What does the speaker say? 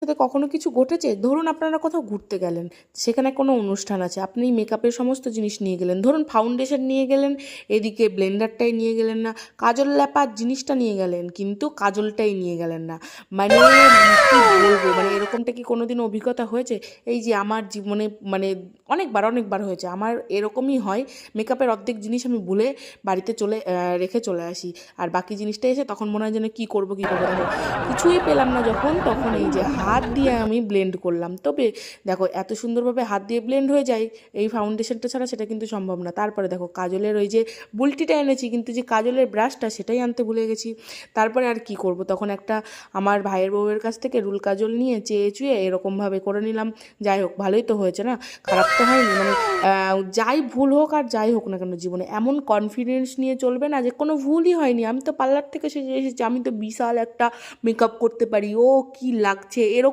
সাথে কখনো কিছু ঘটেছে? ধরুন আপনারা কোথাও ঘুরতে গেলেন, সেখানে কোনো অনুষ্ঠান আছে, আপনি মেকআপের সমস্ত জিনিস নিয়ে গেলেন, ধরুন ফাউন্ডেশন নিয়ে গেলেন, এদিকে ব্লেন্ডারটাই নিয়ে গেলেন না, কাজল লেপার জিনিসটা নিয়ে গেলেন কিন্তু কাজলটাই নিয়ে গেলেন না। মানে কি বলবো, মানে এরকমটা কি কোনোদিন অভিজ্ঞতা হয়েছে? এই যে আমার জীবনে মানে অনেকবার হয়েছে আমার, এরকমই হয়। মেকআপের অর্ধেক জিনিস আমি ভুলে বাড়িতে রেখে চলে আসি, আর বাকি জিনিসটা এসে তখন মনে হয় যেন কী করবো দেখো কিছুই পেলাম না যখন, তখন এই যে হাত দিয়ে আমি ব্লেন্ড করলাম, তবে দেখো এত সুন্দরভাবে হাত দিয়ে ব্লেন্ড হয়ে যায় এই ফাউন্ডেশনটা ছাড়া, সেটা কিন্তু সম্ভব না। তারপরে দেখো কাজলের ওই যে বুলটিটা এনেছি, কিন্তু যে কাজলের ব্রাশটা সেটাই আনতে ভুলে গেছি। তারপরে আর কি করব, তখন একটা আমার ভাইয়ের বউয়ের কাছ থেকে রুল কাজল নিয়ে চেয়ে চুয়ে এরকমভাবে করে নিলাম। যাই হোক, ভালোই তো হয়েছে না, খারাপ তো হয়নি। মানে যাই ভুল হোক আর যাই হোক না কেন, জীবনে এমন কনফিডেন্স নিয়ে চলবে না যে কোনো ভুলই হয়নি, আমি তো পার্লার থেকে সেজে এসেছি, আমি তো বিশাল একটা মেকআপ করতে পারি, ও কি লাগছে এরকম